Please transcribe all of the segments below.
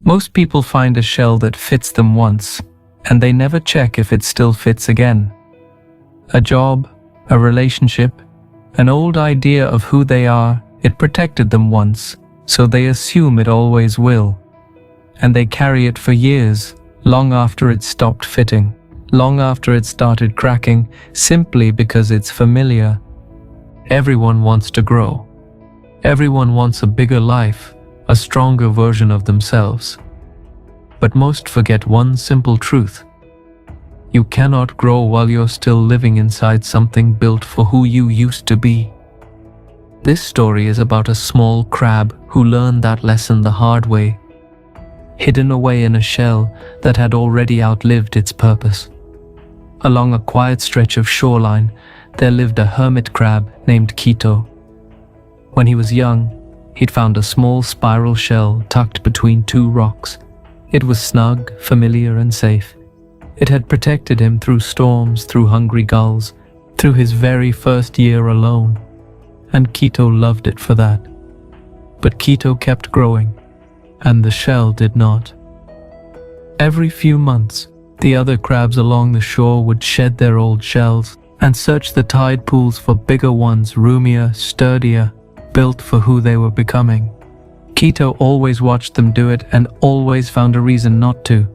Most people find a shell that fits them once, and they never check if it still fits again. A job, a relationship, an old idea of who they are, it protected them once, so they assume it always will. And they carry it for years, long after it stopped fitting, long after it started cracking, simply because it's familiar. Everyone wants to grow. Everyone wants a bigger life, a stronger version of themselves. But most forget one simple truth. You cannot grow while you're still living inside something built for who you used to be. This story is about a small crab who learned that lesson the hard way, hidden away in a shell that had already outlived its purpose. Along a quiet stretch of shoreline, there lived a hermit crab named Quito. When he was young, he'd found a small spiral shell tucked between two rocks. It was snug, familiar, and safe. It had protected him through storms, through hungry gulls, through his very first year alone. And Quito loved it for that. But Quito kept growing, and the shell did not. Every few months, the other crabs along the shore would shed their old shells and search the tide pools for bigger ones, roomier, sturdier, built for who they were becoming. Quito always watched them do it and always found a reason not to.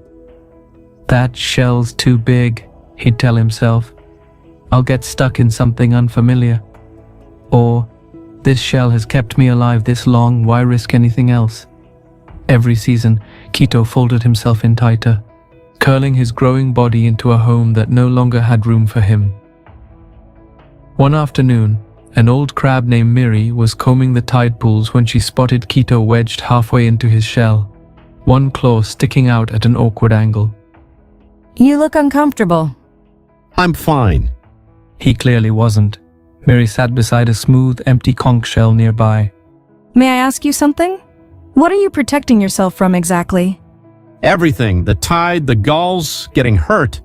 That shell's too big, he'd tell himself. I'll get stuck in something unfamiliar. Or, this shell has kept me alive this long, why risk anything else? Every season, Quito folded himself in tighter, curling his growing body into a home that no longer had room for him. One afternoon, an old crab named Miri was combing the tide pools when she spotted Quito wedged halfway into his shell, one claw sticking out at an awkward angle. You look uncomfortable. I'm fine. He clearly wasn't. Miri sat beside a smooth, empty conch shell nearby. May I ask you something? What are you protecting yourself from exactly? Everything, the tide, the gulls, getting hurt.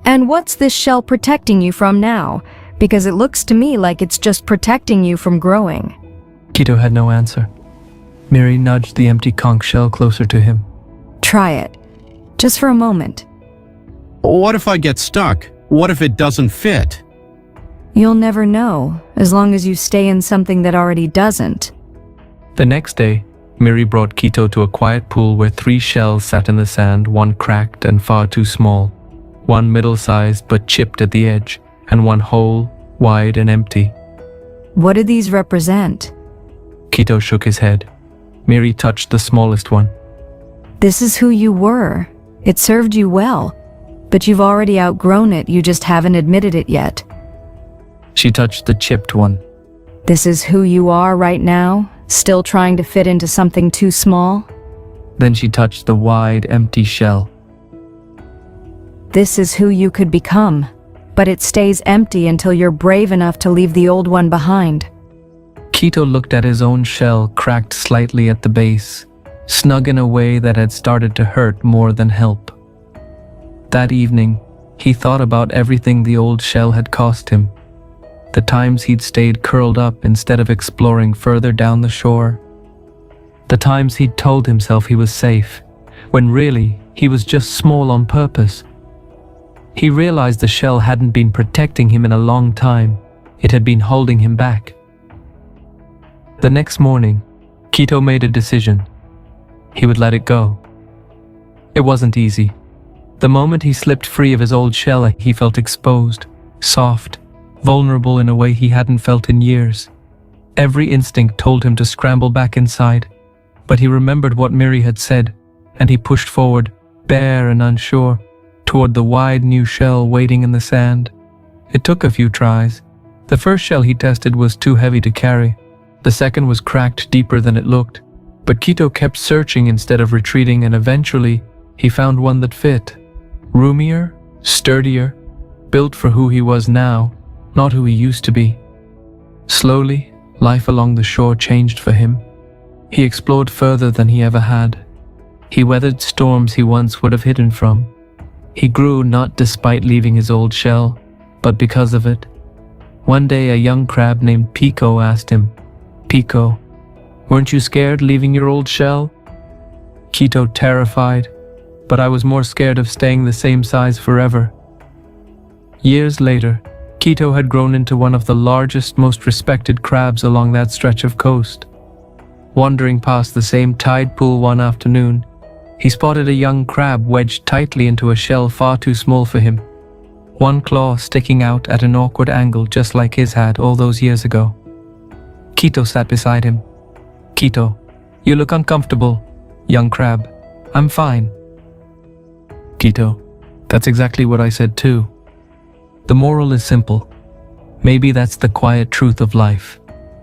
And what's this shell protecting you from now? Because it looks to me like it's just protecting you from growing. Quito had no answer. Miri nudged the empty conch shell closer to him. Try it. Just for a moment. What if I get stuck? What if it doesn't fit? You'll never know, as long as you stay in something that already doesn't. The next day, Miri brought Quito to a quiet pool where 3 shells sat in the sand, one cracked and far too small, one middle-sized but chipped at the edge, and one whole, wide and empty. What do these represent? Quito shook his head. Miri touched the smallest one. This is who you were. It served you well, but you've already outgrown it, you just haven't admitted it yet. She touched the chipped one. This is who you are right now, still trying to fit into something too small? Then she touched the wide, empty shell. This is who you could become, but it stays empty until you're brave enough to leave the old one behind. Quito looked at his own shell, cracked slightly at the base, snug in a way that had started to hurt more than help. That evening, he thought about everything the old shell had cost him. The times he'd stayed curled up instead of exploring further down the shore. The times he'd told himself he was safe, when really he was just small on purpose. He realized the shell hadn't been protecting him in a long time. It had been holding him back. The next morning, Quito made a decision. He would let it go. It wasn't easy. The moment he slipped free of his old shell, he felt exposed, soft, vulnerable in a way he hadn't felt in years. Every instinct told him to scramble back inside, but he remembered what Miri had said, and he pushed forward, bare and unsure, toward the wide new shell waiting in the sand. It took a few tries. The first shell he tested was too heavy to carry. The second was cracked deeper than it looked, but Quito kept searching instead of retreating, and eventually he found one that fit. Roomier, sturdier, built for who he was now, not who he used to be. Slowly, life along the shore changed for him. He explored further than he ever had. He weathered storms he once would have hidden from. He grew not despite leaving his old shell, but because of it. One day a young crab named Pico asked him, "Pico, weren't you scared leaving your old shell?" Keto terrified, but I was more scared of staying the same size forever. Years later, Keto had grown into one of the largest, most respected crabs along that stretch of coast. Wandering past the same tide pool one afternoon, he spotted a young crab wedged tightly into a shell far too small for him, one claw sticking out at an awkward angle just like his had all those years ago. Keto sat beside him. "Keto, you look uncomfortable, young crab." "I'm fine." "Keto, that's exactly what I said too." The moral is simple. Maybe that's the quiet truth of life.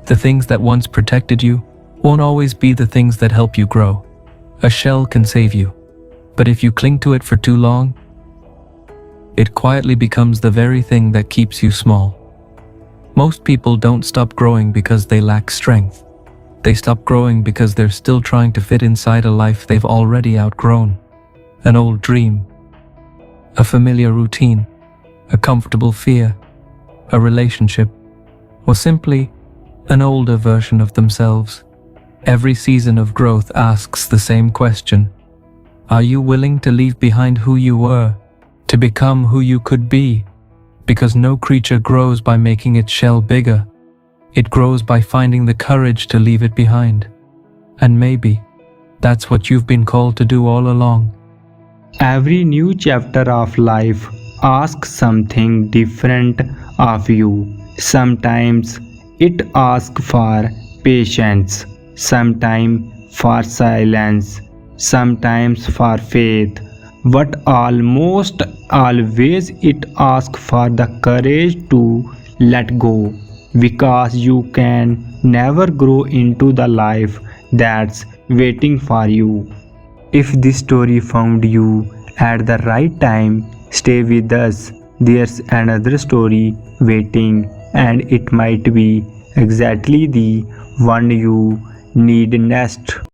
The things that once protected you won't always be the things that help you grow. A shell can save you, but if you cling to it for too long, it quietly becomes the very thing that keeps you small. Most people don't stop growing because they lack strength. They stop growing because they're still trying to fit inside a life they've already outgrown. An old dream, a familiar routine, a comfortable fear, a relationship, or simply an older version of themselves. Every season of growth asks the same question. Are you willing to leave behind who you were, to become who you could be? Because no creature grows by making its shell bigger. It grows by finding the courage to leave it behind. And maybe that's what you've been called to do all along. Every new chapter of life asks something different of you. Sometimes it asks for patience, sometimes for silence, sometimes for faith, but almost always it asks for the courage to let go, because you can never grow into the life that's waiting for you. If this story found you at the right time, stay with us. There's another story waiting, and it might be exactly the one you need next.